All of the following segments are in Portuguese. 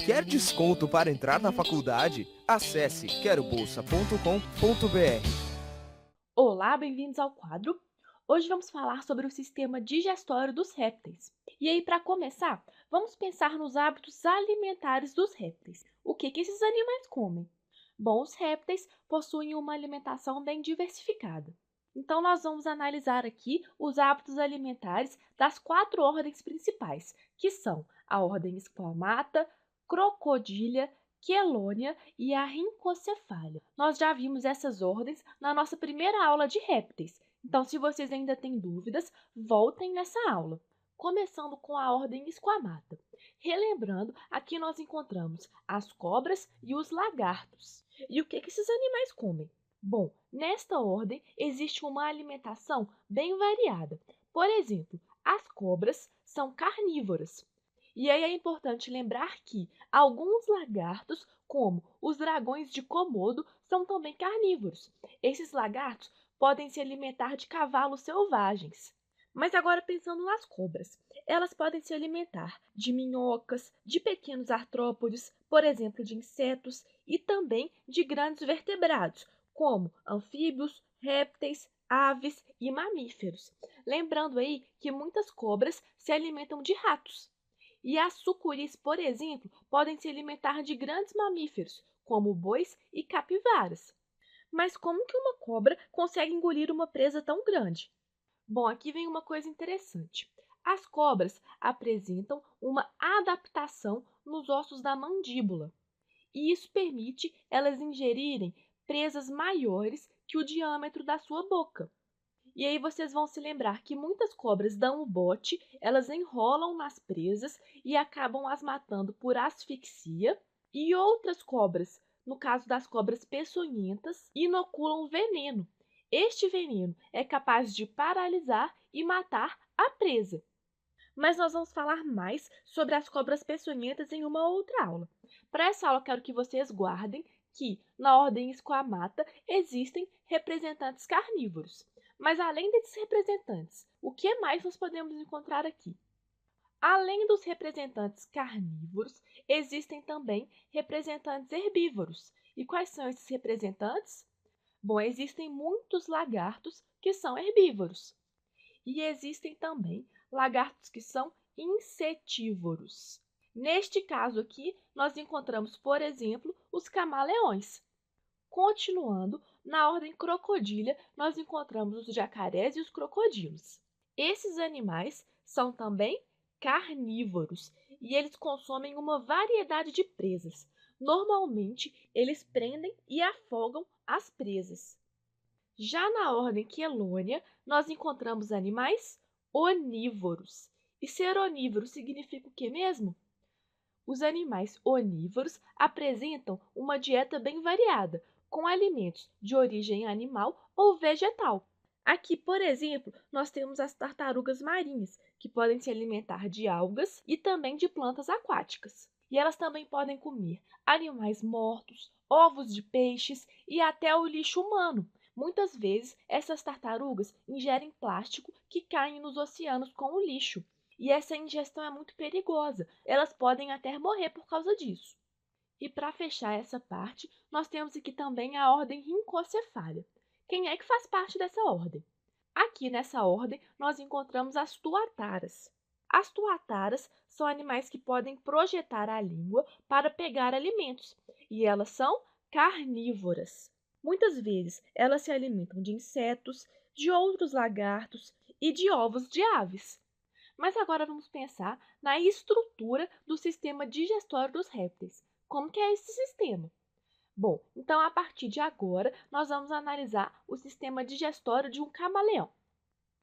Quer desconto para entrar na faculdade? Acesse querobolsa.com.br. Olá, bem-vindos ao quadro. Hoje vamos falar sobre o sistema digestório dos répteis. E aí, para começar, vamos pensar nos hábitos alimentares dos répteis. O que esses animais comem? Bom, os répteis possuem uma alimentação bem diversificada. Então, nós vamos analisar aqui os hábitos alimentares das 4 ordens principais, que são a ordem Squamata, Crocodília, Quelônia e a Rhincocefália. Nós já vimos essas ordens na nossa primeira aula de répteis, então se vocês ainda têm dúvidas, voltem nessa aula. Começando com a ordem Squamata. Relembrando, aqui nós encontramos as cobras e os lagartos. E o que esses animais comem? Bom, nesta ordem existe uma alimentação bem variada. Por exemplo, as cobras são carnívoras. E aí é importante lembrar que alguns lagartos, como os dragões de Komodo, são também carnívoros. Esses lagartos podem se alimentar de cavalos selvagens. Mas agora pensando nas cobras, elas podem se alimentar de minhocas, de pequenos artrópodes, por exemplo, de insetos e também de grandes vertebrados, como anfíbios, répteis, aves e mamíferos. Lembrando aí que muitas cobras se alimentam de ratos. E as sucuris, por exemplo, podem se alimentar de grandes mamíferos, como bois e capivaras. Mas como que uma cobra consegue engolir uma presa tão grande? Bom, aqui vem uma coisa interessante. As cobras apresentam uma adaptação nos ossos da mandíbula, e isso permite elas ingerirem presas maiores que o diâmetro da sua boca. E aí vocês vão se lembrar que muitas cobras dão o bote, elas enrolam nas presas e acabam as matando por asfixia, e outras cobras, no caso das cobras peçonhentas, inoculam veneno. Este veneno é capaz de paralisar e matar a presa. Mas nós vamos falar mais sobre as cobras peçonhentas em uma outra aula. Para essa aula, quero que vocês guardem que, na ordem Squamata, existem representantes carnívoros. Mas além desses representantes, o que mais nós podemos encontrar aqui? Além dos representantes carnívoros, existem também representantes herbívoros. E quais são esses representantes? Bom, existem muitos lagartos que são herbívoros. E existem também lagartos que são insetívoros. Neste caso aqui, nós encontramos, por exemplo, os camaleões. Continuando, na ordem crocodília, nós encontramos os jacarés e os crocodilos. Esses animais são também carnívoros e eles consomem uma variedade de presas. Normalmente, eles prendem e afogam as presas. Já na ordem Quelônia, nós encontramos animais onívoros. E ser onívoro significa o que mesmo? Os animais onívoros apresentam uma dieta bem variada, com alimentos de origem animal ou vegetal. Aqui, por exemplo, nós temos as tartarugas marinhas, que podem se alimentar de algas e também de plantas aquáticas. E elas também podem comer animais mortos, ovos de peixes e até o lixo humano. Muitas vezes, essas tartarugas ingerem plástico que cai nos oceanos com o lixo. E essa ingestão é muito perigosa. Elas podem até morrer por causa disso. E para fechar essa parte, nós temos aqui também a ordem Rhincocefália. Quem é que faz parte dessa ordem? Aqui nessa ordem, nós encontramos as tuataras. As tuataras são animais que podem projetar a língua para pegar alimentos, e elas são carnívoras. Muitas vezes, elas se alimentam de insetos, de outros lagartos e de ovos de aves. Mas agora vamos pensar na estrutura do sistema digestório dos répteis. Como que é esse sistema? Bom, então a partir de agora nós vamos analisar o sistema digestório de um camaleão.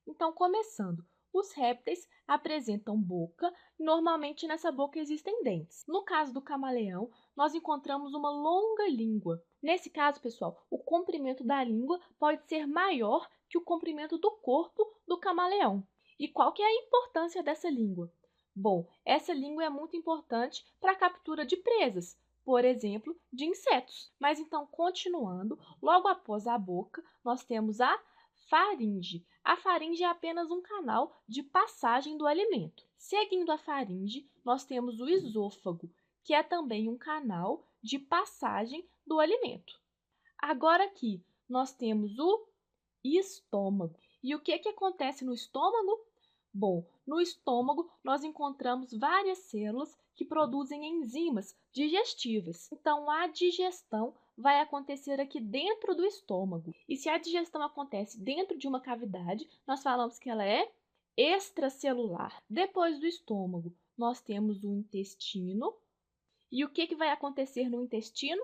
Então, começando, os répteis apresentam boca e normalmente nessa boca existem dentes. No caso do camaleão, nós encontramos uma longa língua. Nesse caso, pessoal, o comprimento da língua pode ser maior que o comprimento do corpo do camaleão. E qual que é a importância dessa língua? Bom, essa língua é muito importante para a captura de presas, por exemplo, de insetos. Mas então, continuando, logo após a boca, nós temos a faringe. A faringe é apenas um canal de passagem do alimento. Seguindo a faringe, nós temos o esôfago, que é também um canal de passagem do alimento. Agora aqui nós temos o estômago. E o que acontece no estômago? Bom, no estômago nós encontramos várias células que produzem enzimas digestivas. Então, a digestão vai acontecer aqui dentro do estômago. E se a digestão acontece dentro de uma cavidade, nós falamos que ela é extracelular. Depois do estômago, nós temos o intestino. E o que vai acontecer no intestino?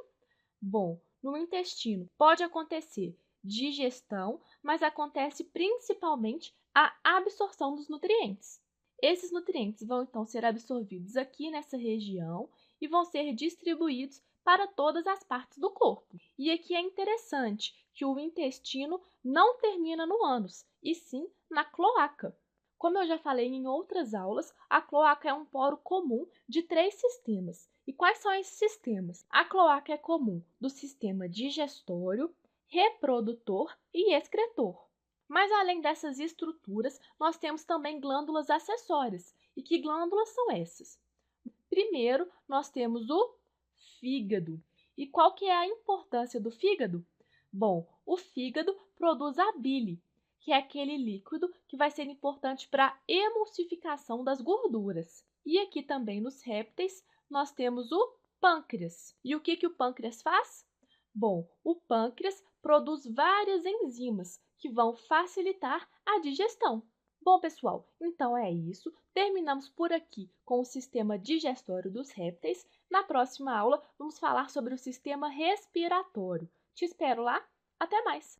Bom, no intestino pode acontecer digestão, mas acontece principalmente a absorção dos nutrientes. Esses nutrientes vão então ser absorvidos aqui nessa região e vão ser distribuídos para todas as partes do corpo. E aqui é interessante que o intestino não termina no ânus, e sim na cloaca. Como eu já falei em outras aulas, a cloaca é um poro comum de 3 sistemas. E quais são esses sistemas? A cloaca é comum do sistema digestório, reprodutor e excretor. Mas além dessas estruturas, nós temos também glândulas acessórias. E que glândulas são essas? Primeiro, nós temos o fígado. E qual que é a importância do fígado? Bom, o fígado produz a bile, que é aquele líquido que vai ser importante para a emulsificação das gorduras. E aqui também nos répteis, nós temos o pâncreas. E o que o pâncreas faz? Bom, o pâncreas produz várias enzimas que vão facilitar a digestão. Bom, pessoal, então é isso. Terminamos por aqui com o sistema digestório dos répteis. Na próxima aula, vamos falar sobre o sistema respiratório. Te espero lá. Até mais!